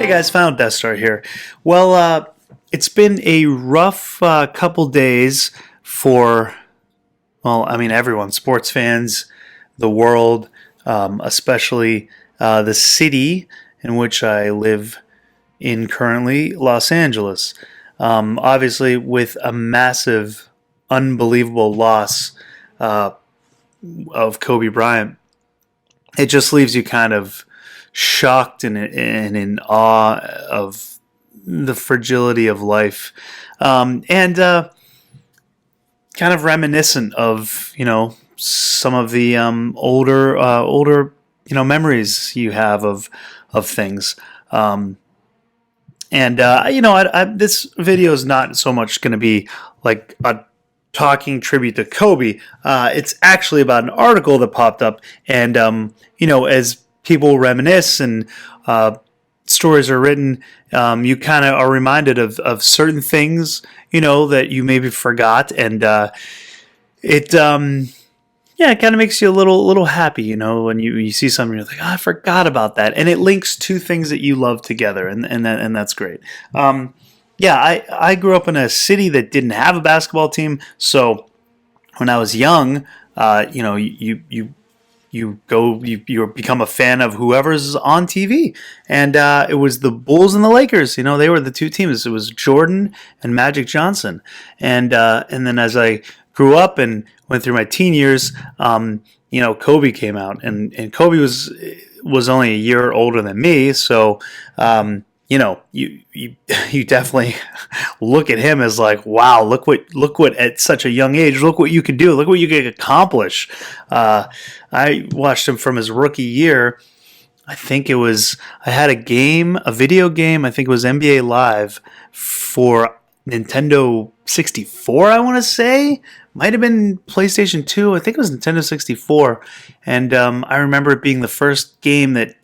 Hey guys, Final Death Star here. It's been a rough couple days for, everyone, sports fans, the world, especially the city in which I live in currently, Los Angeles. Obviously, with a massive, unbelievable loss of Kobe Bryant, it just leaves you kind of shocked and in awe of the fragility of life, and kind of reminiscent of some of the older memories you have of things. This video is not so much going to be like a talking tribute to Kobe. It's actually about an article that popped up, and as people reminisce and stories are written, you kind of are reminded of certain things, that you maybe forgot, and it kind of makes you a little happy, when you see something, you're like, oh, I forgot about that, and it links two things that you love together, and that's great. I grew up in a city that didn't have a basketball team, so when I was young, you become a fan of whoever's on TV, and it was the Bulls and the Lakers. They were the two teams. It was Jordan and Magic Johnson, and then as I grew up and went through my teen years, Kobe came out, and Kobe was only a year older than me, so you definitely look at him as like, wow, look what at such a young age, look what you could do, look what you could accomplish. I watched him from his rookie year. I had a video game, I think it was NBA Live for Nintendo 64, I want to say. Might have been PlayStation 2. I think it was Nintendo 64. And I remember it being the first game that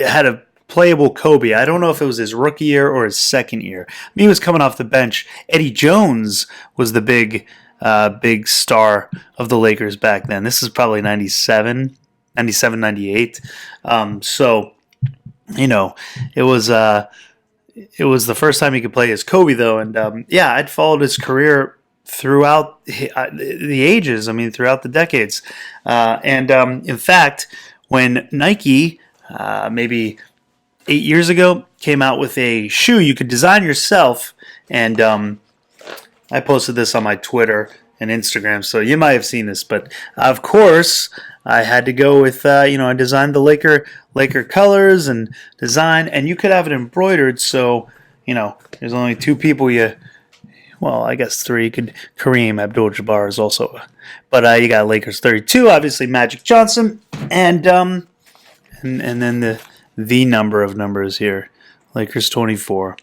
had a playable Kobe. I don't know if it was his rookie year or his second year. He was coming off the bench. Eddie Jones was the big star of the Lakers back then. This is probably 97, 98. So it was the first time he could play as Kobe, though. And I'd followed his career throughout the ages. Throughout the decades. In fact, when Nike, maybe 8 years ago, came out with a shoe you could design yourself, and I posted this on my Twitter and Instagram, so you might have seen this, but of course I had to go with I designed the Laker colors and design, and you could have it embroidered, so there's only two people I guess three. Kareem Abdul-Jabbar is also, but you got Lakers 32, obviously Magic Johnson, and then the number of numbers here, Lakers 24.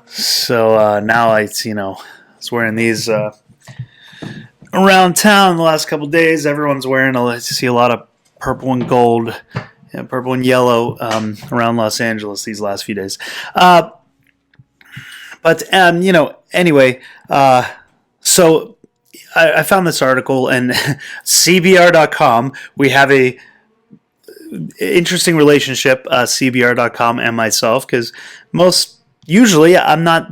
So now I was wearing these around town the last couple of days. Everyone's wearing. I see a lot of purple and gold, purple and yellow around Los Angeles these last few days. Anyway, so I found this article, and CBR.com, we have a interesting relationship, CBR.com and myself, because usually I'm not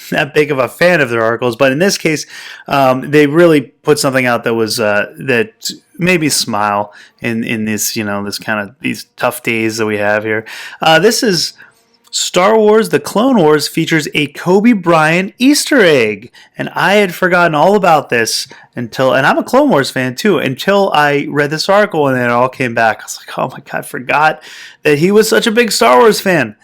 that big of a fan of their articles, but in this case, they really put something out that was that made me smile in this this kind of these tough days that we have here. This is Star Wars: The Clone Wars features a Kobe Bryant Easter egg, and I had forgotten all about this and I'm a Clone Wars fan too, until I read this article, and then it all came back. I was like, oh my God, I forgot that he was such a big Star Wars fan.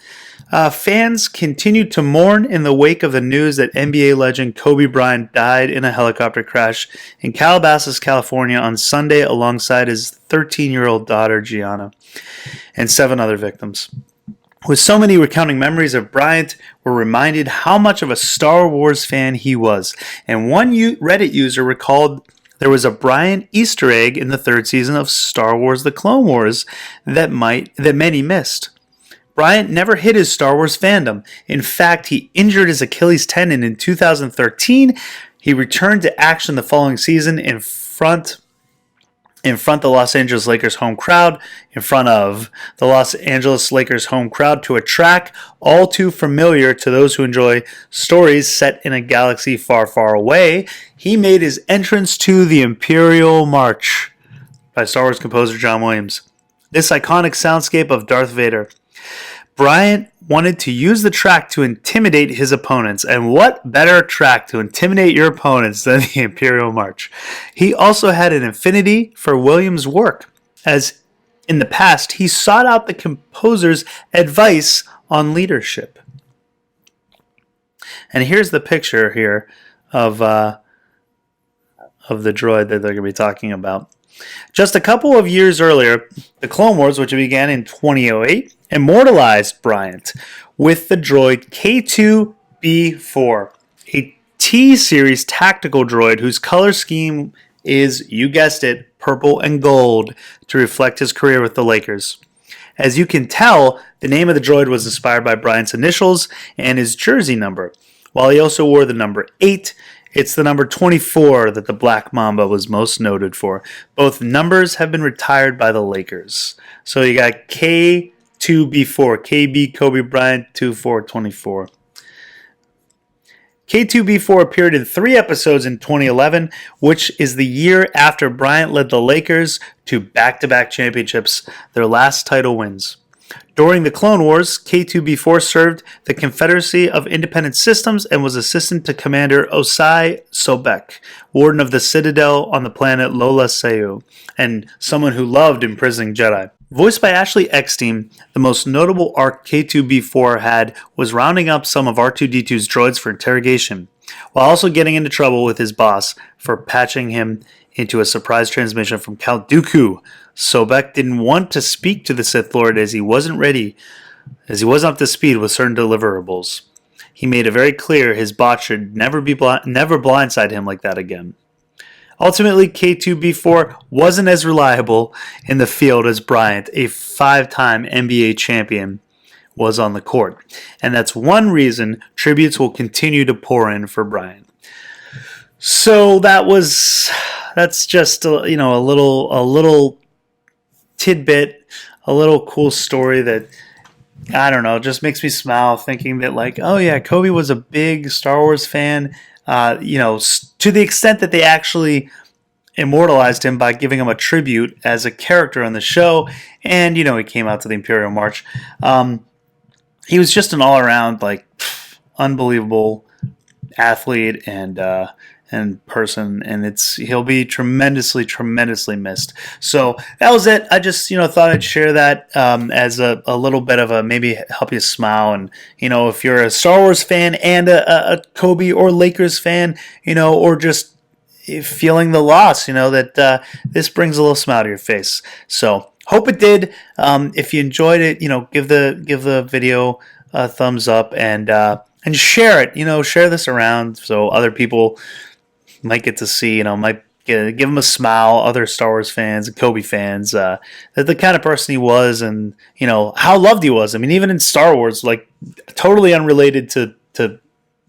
Fans continued to mourn in the wake of the news that NBA legend Kobe Bryant died in a helicopter crash in Calabasas, California on Sunday alongside his 13-year-old daughter, Gianna, and 7 other victims. With so many recounting memories of Bryant, we're reminded how much of a Star Wars fan he was. And one Reddit user recalled there was a Bryant Easter egg in the 3rd season of Star Wars: The Clone Wars that many missed. Bryant never hid his Star Wars fandom. In fact, he injured his Achilles tendon in 2013. He returned to action the following season in front in front of the Los Angeles Lakers home crowd, to a track all too familiar to those who enjoy stories set in a galaxy far, far away. He made his entrance to the Imperial March by Star Wars composer John Williams. This iconic soundscape of Darth Vader. Bryant wanted to use the track to intimidate his opponents, and what better track to intimidate your opponents than the Imperial March? He also had an affinity for Williams' work, as in the past he sought out the composer's advice on leadership. And here's the picture here of the droid that they're going to be talking about. Just a couple of years earlier, the Clone Wars, which began in 2008, immortalized Bryant with the droid K2B4, a T-Series tactical droid whose color scheme is, you guessed it, purple and gold to reflect his career with the Lakers. As you can tell, the name of the droid was inspired by Bryant's initials and his jersey number. While he also wore the number 8, it's the number 24 that the Black Mamba was most noted for. Both numbers have been retired by the Lakers. So you got K2B4, KB Kobe Bryant 2424. K2B4 appeared in 3 episodes in 2011, which is the year after Bryant led the Lakers to back-to-back championships, their last title wins. During the Clone Wars, K2B4 served the Confederacy of Independent Systems and was assistant to Commander Osai Sobek, warden of the Citadel on the planet Lola Seu, and someone who loved imprisoning Jedi. Voiced by Ashley Eckstein, the most notable arc K2B4 had was rounding up some of R2-D2's droids for interrogation, while also getting into trouble with his boss for patching him into a surprise transmission from Count Dooku. Sobek didn't want to speak to the Sith Lord as he wasn't up to speed with certain deliverables. He made it very clear his boss should never blindside him like that again. Ultimately, K2B4 wasn't as reliable in the field as Bryant, a 5-time NBA champion, was on the court. And that's one reason tributes will continue to pour in for Bryant. So that's just a little tidbit, a little cool story that, I don't know, just makes me smile thinking that, like, oh yeah, Kobe was a big Star Wars fan, to the extent that they actually immortalized him by giving him a tribute as a character on the show, and, he came out to the Imperial March. He was just an all-around, unbelievable athlete and person, and he'll be tremendously missed. So that was it. I just thought I'd share that as a little bit of a maybe help you smile. And if you're a Star Wars fan and a Kobe or Lakers fan, or just feeling the loss, that this brings a little smile to your face. So hope it did. If you enjoyed it, give the video a thumbs up and share it. Share this around so other people might get to see, might give him a smile, other Star Wars fans and Kobe fans, that the kind of person he was and, how loved he was. I mean, even in Star Wars, totally unrelated to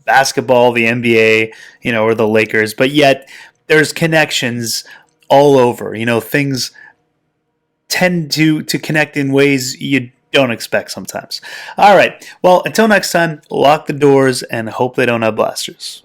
basketball, the NBA, or the Lakers, but yet there's connections all over. Things tend to connect in ways you don't expect sometimes. All right. Well, until next time, lock the doors and hope they don't have blasters.